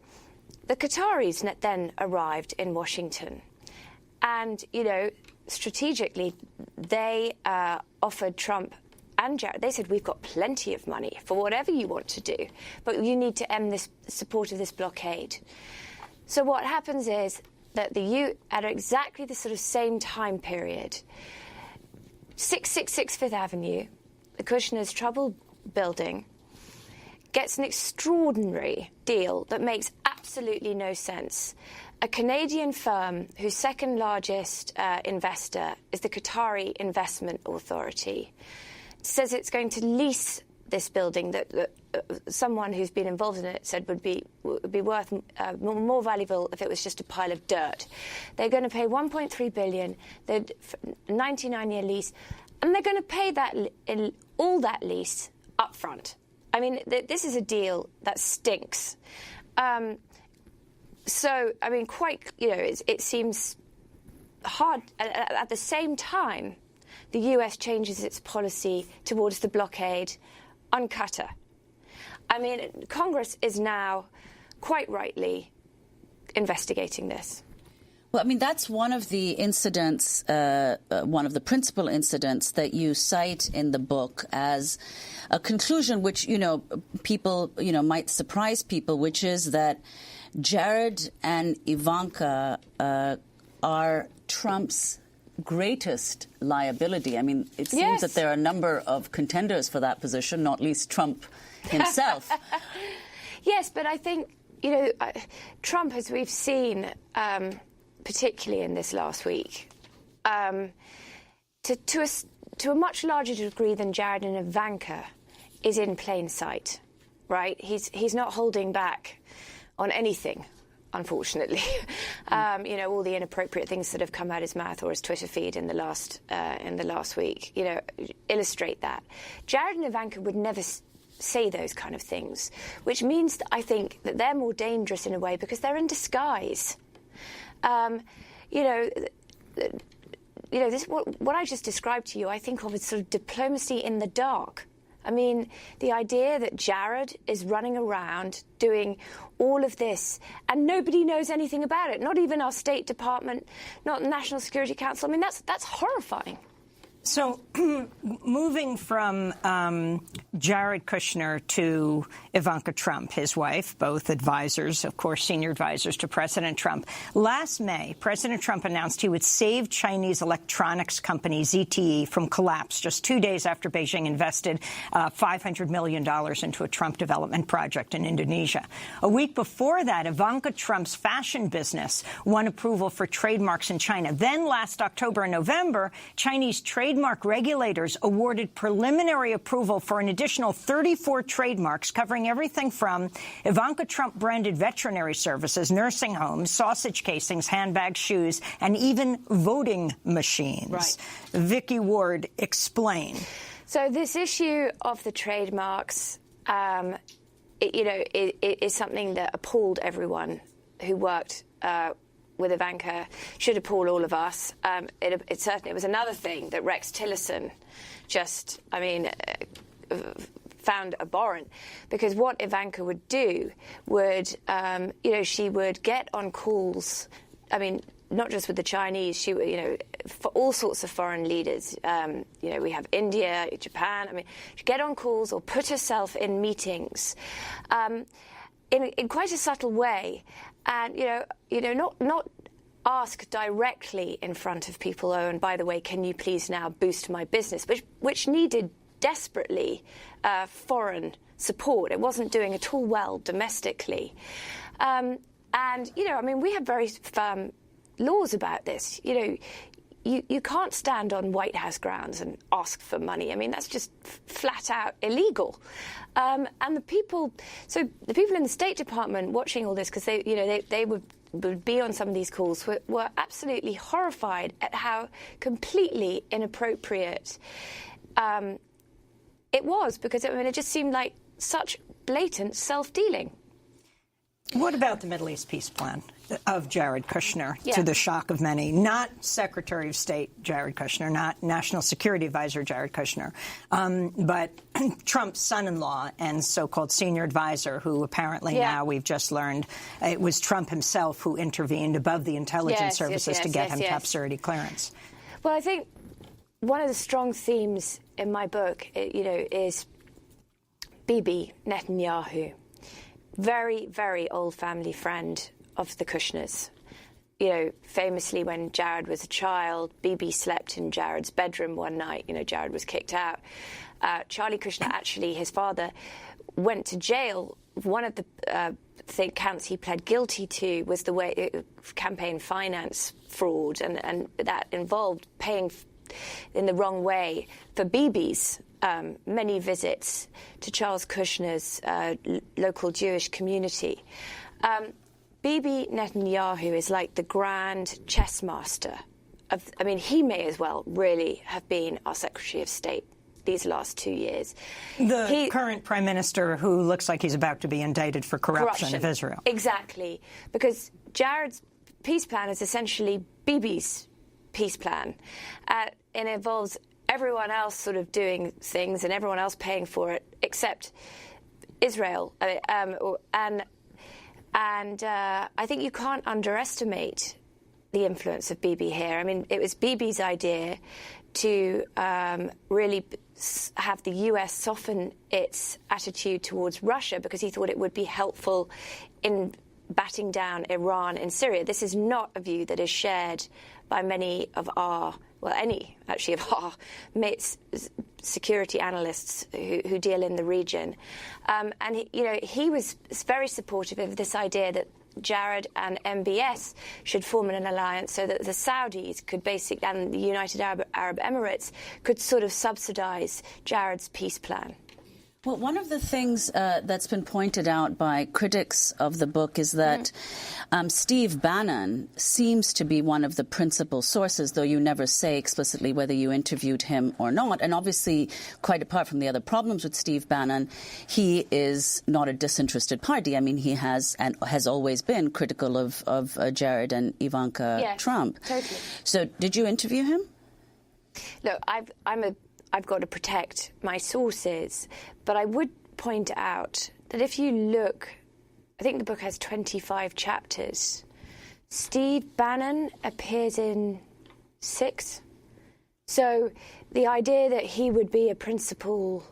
The Qataris then arrived in Washington. And, strategically, they offered Trump and Jared, they said, we've got plenty of money for whatever you want to do, but you need to end this support of this blockade. So what happens is that at exactly the sort of same time period, 666 Fifth Avenue, the Kushner's trouble building, gets an extraordinary deal that makes absolutely no sense. A Canadian firm whose second largest investor is the Qatari Investment Authority says it's going to lease this building that someone who's been involved in it said would be worth more valuable if it was just a pile of dirt. They're going to pay $1.3 billion, the 99-year lease, and they're going to pay all that lease up front. I mean, this is a deal that stinks. So, I mean, it seems hard. At the same time, the US changes its policy towards the blockade on Qatar. I mean, Congress is now, quite rightly, investigating this. Well, I mean, that's one of the incidents, one of the principal incidents that you cite in the book as a conclusion which, people, might surprise people, which is that Jared and Ivanka are Trump's greatest liability. I mean, it seems that there are a number of contenders for that position, not least Trump himself. Yes, but I think, Trump, as we've seen, particularly in this last week, to a much larger degree than Jared and Ivanka, is in plain sight, right? He's not holding back on anything, unfortunately. All the inappropriate things that have come out his mouth or his Twitter feed in the last week, illustrate that. Jared and Ivanka would never say those kind of things, which means that I think that they're more dangerous in a way because they're in disguise. What I just described to you, I think of as sort of diplomacy in the dark. I mean, the idea that Jared is running around doing all of this and nobody knows anything about it, not even our State Department, not the National Security Council. I mean, that's horrifying. So moving from Jared Kushner to Ivanka Trump, his wife, both advisors, of course, senior advisors to President Trump. Last May, President Trump announced he would save Chinese electronics company ZTE from collapse just 2 days after Beijing invested $500 million into a Trump development project in Indonesia. A week before that, Ivanka Trump's fashion business won approval for trademarks in China. Then last October and November, Chinese trademark regulators awarded preliminary approval for an additional 34 trademarks covering everything from Ivanka Trump-branded veterinary services, nursing homes, sausage casings, handbags, shoes, and even voting machines. Right. Vicky Ward, explain. So this issue of the trademarks, is something that appalled everyone who worked with Ivanka, should appall all of us. It certainly was another thing that Rex Tillerson found abhorrent, because what Ivanka would do would, she would get on calls. I mean, not just with the Chinese, she would, for all sorts of foreign leaders. We have India, Japan. I mean, she'd get on calls or put herself in meetings in quite a subtle way. And, not ask directly in front of people, oh, and by the way, can you please now boost my business, which needed desperately foreign support. It wasn't doing at all well domestically. We have very firm laws about this. You can't stand on White House grounds and ask for money. I mean, that's just flat out illegal. And the people in the State Department watching all this, because they would be on some of these calls, were absolutely horrified at how completely inappropriate it was, because it just seemed like such blatant self-dealing. What about the Middle East peace plan of Jared Kushner, to the shock of many? Not Secretary of State Jared Kushner, not National Security Advisor Jared Kushner, but Trump's son-in-law and so-called senior advisor, who apparently now we've just learned it was Trump himself who intervened above the intelligence services to get him top security clearance. Well, I think one of the strong themes in my book, is Bibi Netanyahu. Very, very old family friend of the Kushners. Famously, when Jared was a child, Bibi slept in Jared's bedroom one night. Jared was kicked out. Charlie Kushner, actually, his father, went to jail. One of the counts he pled guilty to was the way campaign finance fraud, and that involved paying in the wrong way for Bibi's many visits to Charles Kushner's local Jewish community. Bibi Netanyahu is like the grand chess master. He may as well really have been our Secretary of State these last 2 years. The current Prime Minister who looks like he's about to be indicted for corruption of Israel. Exactly. Because Jared's peace plan is essentially Bibi's peace plan. And it involves everyone else sort of doing things and everyone else paying for it except Israel. And I think you can't underestimate the influence of Bibi here. I mean, it was Bibi's idea to really have the US soften its attitude towards Russia because he thought it would be helpful in batting down Iran in Syria. This is not a view that is shared by many of our, any of our security analysts who deal in the region. And he was very supportive of this idea that Jared and MBS should form an alliance so that the Saudis could and the United Arab Emirates could sort of subsidize Jared's peace plan. Well, one of the things that's been pointed out by critics of the book is that Steve Bannon seems to be one of the principal sources, though you never say explicitly whether you interviewed him or not. And obviously, quite apart from the other problems with Steve Bannon, he is not a disinterested party. I mean, he has and has always been critical of Jared and Ivanka Trump. Totally. So did you interview him? Look, I've got to protect my sources, but I would point out that if you look, I think the book has 25 chapters. Steve Bannon appears in 6. So the idea that he would be a principal...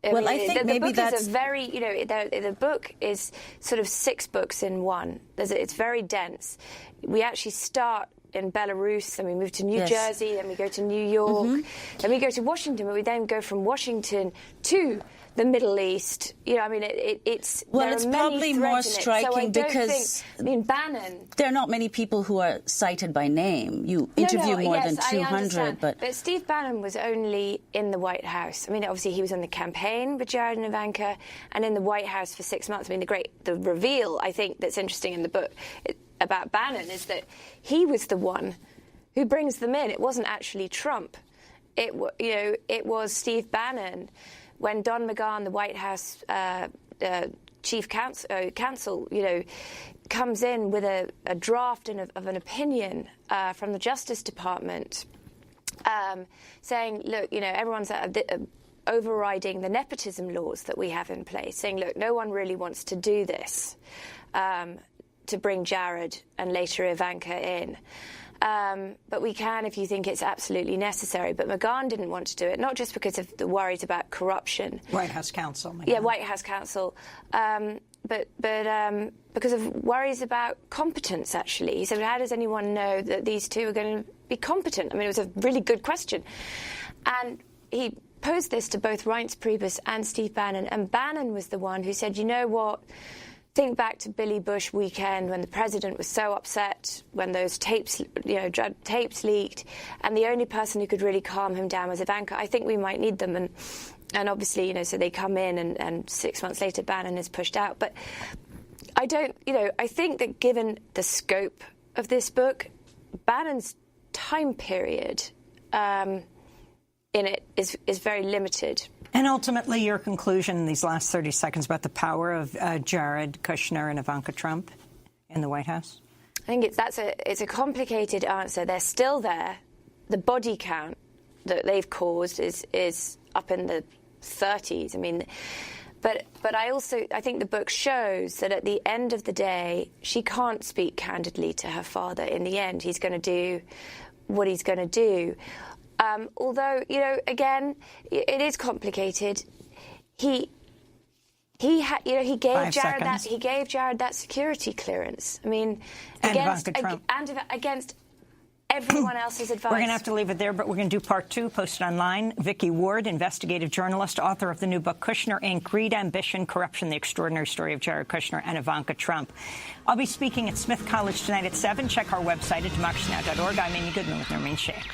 I think maybe that's... the book is sort of 6 books in one. It's very dense. We actually start in Belarus, then we move to New Jersey, then we go to New York, then we go to Washington, but we then go from Washington to the Middle East. It's probably more striking because Bannon. There are not many people who are cited by name. You interview more than 200, but Steve Bannon was only in the White House. Obviously he was on the campaign with Jared and Ivanka, and in the White House for 6 months. The reveal I think that's interesting in the book about Bannon is that he was the one who brings them in. It wasn't actually Trump. It was Steve Bannon. When Don McGahn, the White House chief counsel, comes in with a draft of an opinion from the Justice Department saying, look, everyone's overriding the nepotism laws that we have in place, saying, look, no one really wants to do this to bring Jared and later Ivanka in. But we can if you think it's absolutely necessary. But McGahn didn't want to do it, not just because of the worries about corruption. White House counsel. McGahn. Yeah, White House counsel. But because of worries about competence, actually. He said, how does anyone know that these two are going to be competent? It was a really good question. And he posed this to both Reince Priebus and Steve Bannon. And Bannon was the one who said, you know what? Think back to Billy Bush weekend when the president was so upset when those tapes leaked, and the only person who could really calm him down was Ivanka. I think we might need them, and obviously, so they come in, and 6 months later, Bannon is pushed out. But I think that given the scope of this book, Bannon's time period in it is very limited. And ultimately, your conclusion in these last 30 seconds about the power of Jared Kushner and Ivanka Trump in the White House? I think it's a complicated answer. They're still there. The body count that they've caused is up in the 30s. But I think the book shows that at the end of the day, she can't speak candidly to her father. In the end, he's going to do what he's going to do. Although, again, it is complicated. He gave Jared that security clearance. Against everyone else's advice. We're going to have to leave it there, but we're going to do part 2, posted online. Vicky Ward, investigative journalist, author of the new book, Kushner, Inc., Greed, Ambition, Corruption, The Extraordinary Story of Jared Kushner and Ivanka Trump. I'll be speaking at Smith College tonight at 7. Check our website at democracynow.org. I'm Amy Goodman with Noreen Sheikh.